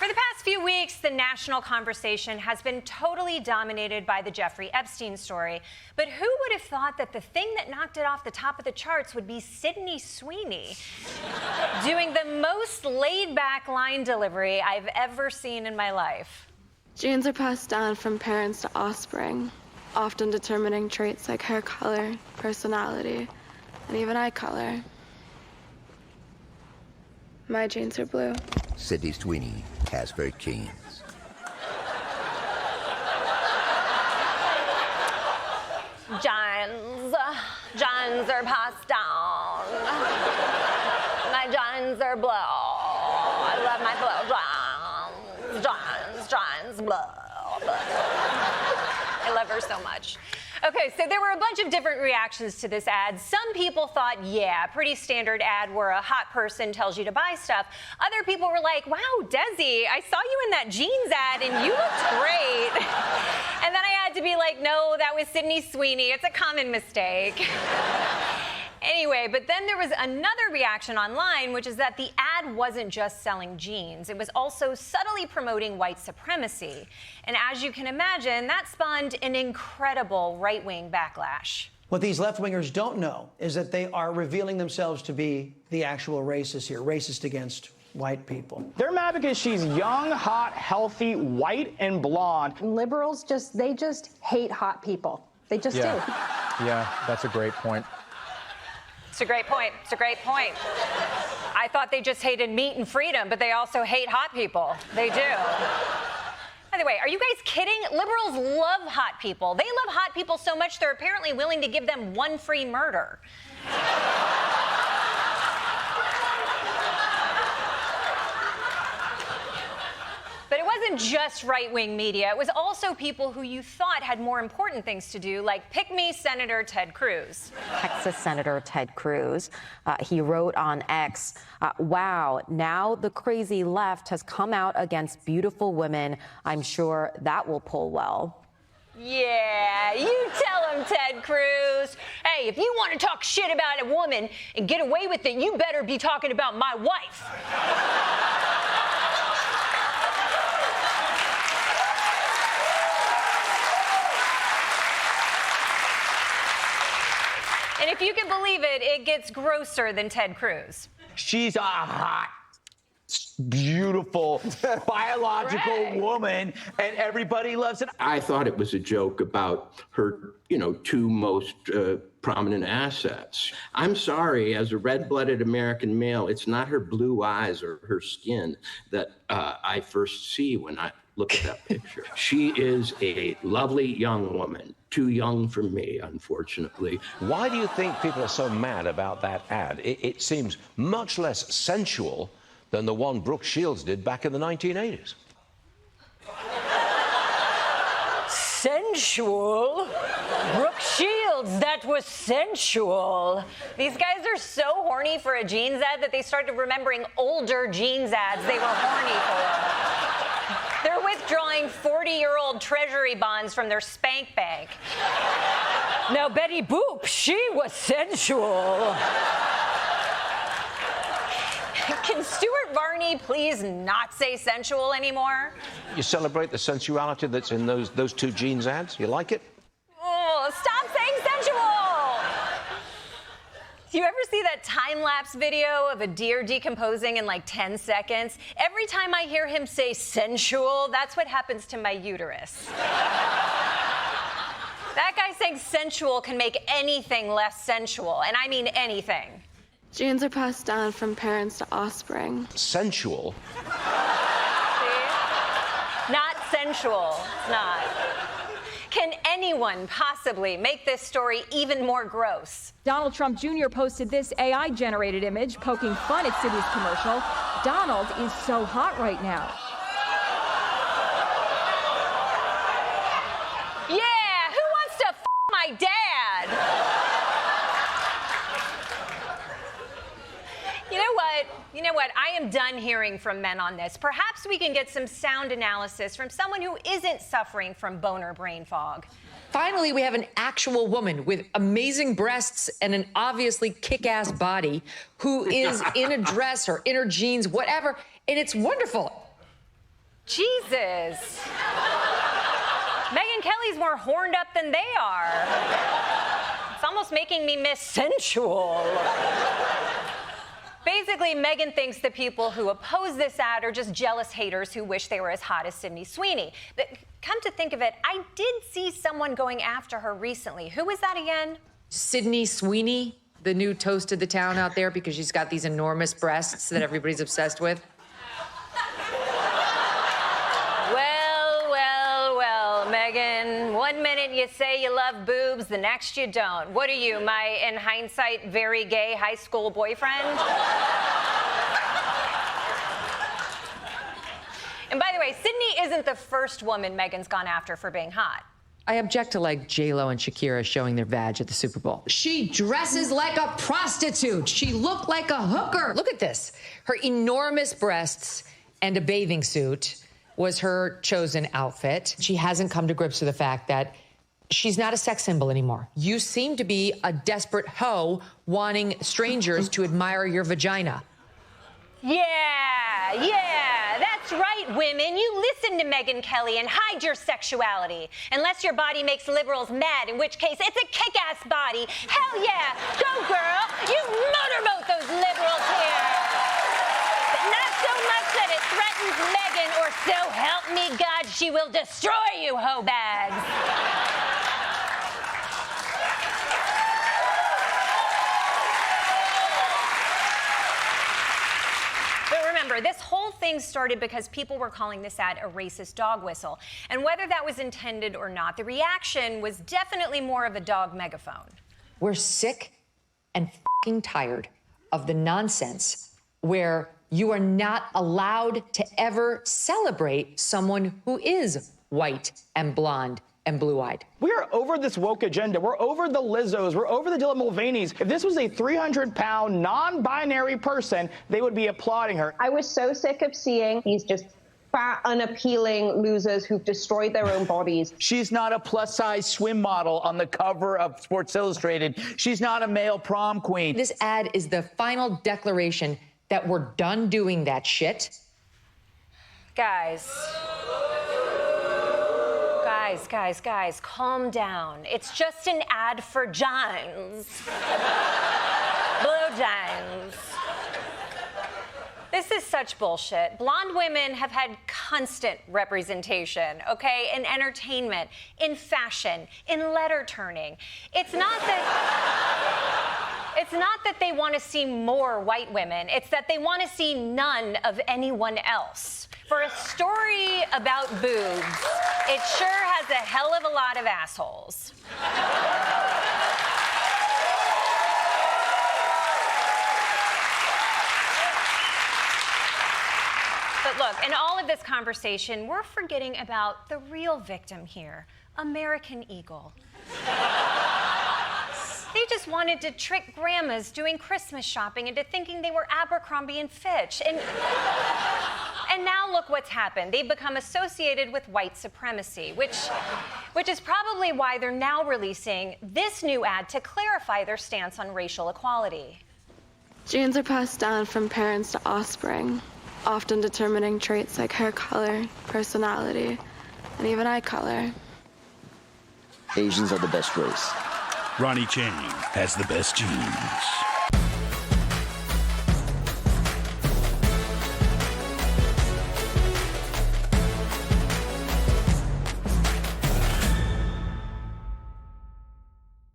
For the past few weeks, the national conversation has been totally dominated by the Jeffrey Epstein story. But who would have thought that the thing that knocked it off the top of the charts would be Sweeney doing the most laid-back line delivery I've ever seen in my life. Genes are passed down from parents to offspring, often determining traits like hair color, personality, and even eye color. My genes are blue. Sweeney has her genes. Genes are passed down. My genes are blue. I love my blue genes, blue. I love her so much. Okay, so there were a bunch of different reactions to this ad. Some people thought, yeah, pretty standard ad where a hot person tells you to buy stuff. Other people were like, wow, Desi, I saw you in that jeans ad and you looked great. And then I had to be like, no, that was Sweeney. It's a common mistake. Anyway, but then there was another reaction online, which is that the ad wasn't just selling jeans. It was also subtly promoting white supremacy. And as you can imagine, that spawned an incredible right-wing backlash. What these left-wingers don't know is that they are revealing themselves to be the actual racists here, racist against white people. They're mad because she's young, hot, healthy, white, and blonde. Liberals just hate hot people. They just do. Yeah, that's a great point. It's a great point. It's a great point. I thought they just hated meat and freedom, but they also hate hot people. They do. By the way, are you guys kidding? Liberals love hot people. They love hot people so much they're apparently willing to give them one free murder. But it wasn't just right-wing media. It was also people who you thought had more important things to do, like pick-me Senator Ted Cruz. Texas Senator Ted Cruz, he wrote on X, wow, now the crazy left has come out against beautiful women. I'm sure that will pull well. Yeah, you tell him, Ted Cruz. Hey, if you want to talk shit about a woman and get away with it, you better be talking about my wife. And if you can believe it, it gets grosser than Ted Cruz. She's a hot, beautiful, biological woman, and everybody loves it. I thought it was a joke about her, two most prominent assets. I'm sorry, as a red-blooded American male, it's not her blue eyes or her skin that I first see when I look at that picture. She is a lovely young woman. Too young for me, unfortunately. Why do you think people are so mad about that ad? It seems much less sensual than the one Brooke Shields did back in the 1980s. Sensual? Brooke Shields, that was sensual. These guys are so horny for a jeans ad that they started remembering older jeans ads they were horny for. They're withdrawing 40-year-old treasury bonds from their spank bank. Now, Betty Boop, she was sensual. Can Stuart Varney please not say sensual anymore? You celebrate the sensuality that's in those two jeans ads? You like it? Oh, stop saying sensual! Do you ever see that time-lapse video of a deer decomposing in like 10 seconds? Every time I hear him say sensual, that's what happens to my uterus. That guy saying sensual can make anything less sensual, and I mean anything. Genes are passed down from parents to offspring. Sensual? See? Not sensual. It's not. Can anyone possibly make this story even more gross? Donald Trump Jr. posted this AI-generated image poking fun at Citi's commercial. Donald is so hot right now. Yeah, who wants to f my dad? You know what? I am done hearing from men on this. Perhaps we can get some sound analysis from someone who isn't suffering from boner brain fog. Finally, we have an actual woman with amazing breasts and an obviously kick-ass body who is in a dress or in her jeans, whatever, and it's wonderful. Jesus. Megyn Kelly's more horned up than they are. It's almost making me miss sensual. Basically, Megyn thinks the people who oppose this ad are just jealous haters who wish they were as hot as Sydney Sweeney. But come to think of it, I did see someone going after her recently. Who was that again? Sydney Sweeney, the new toast of the town out there because she's got these enormous breasts that everybody's obsessed with. Well, Megyn, 1 minute you say you love boobs, the next you don't. What are you, my, in hindsight, very gay high school boyfriend? And by the way, Sydney isn't the first woman Megyn's gone after for being hot. I object to, like, J-Lo and Shakira showing their vag at the Super Bowl. She dresses like a prostitute. She looked like a hooker. Look at this. Her enormous breasts and a bathing suit was her chosen outfit. She hasn't come to grips with the fact that she's not a sex symbol anymore. You seem to be a desperate hoe wanting strangers to admire your vagina. Yeah, that's right, women. You listen to Megyn Kelly and hide your sexuality. Unless your body makes liberals mad, in which case it's a kick-ass body. Hell yeah, go girl. You motorboat those liberals here. But not so much that it threatens Megyn, or so help me God, she will destroy you, hoe bags. Remember, this whole thing started because people were calling this ad a racist dog whistle. And whether that was intended or not, the reaction was definitely more of a dog megaphone. We're sick and fucking tired of the nonsense where you are not allowed to ever celebrate someone who is white and blonde and blue-eyed. We're over this woke agenda. We're over the Lizzos. We're over the Dylan Mulvaney's. If this was a 300-pound, non-binary person, they would be applauding her. I was so sick of seeing these just fat, unappealing losers who've destroyed their own bodies. She's not a plus-size swim model on the cover of Sports Illustrated. She's not a male prom queen. This ad is the final declaration that we're done doing that shit. Guys, calm down. It's just an ad for Johns. Blue Johns. This is such bullshit. Blonde women have had constant representation, okay? In entertainment, in fashion, in letter turning. It's not that they want to see more white women. It's that they want to see none of anyone else. For a story about boobs, it sure has a hell of a lot of assholes. But look, in all of this conversation, we're forgetting about the real victim here, American Eagle. They just wanted to trick grandmas doing Christmas shopping into thinking they were Abercrombie and Fitch. And now look what's happened. They've become associated with white supremacy, which is probably why they're now releasing this new ad to clarify their stance on racial equality. Genes are passed down from parents to offspring, often determining traits like hair color, personality, and even eye color. Asians are the best race. Ronnie Chang has the best genes.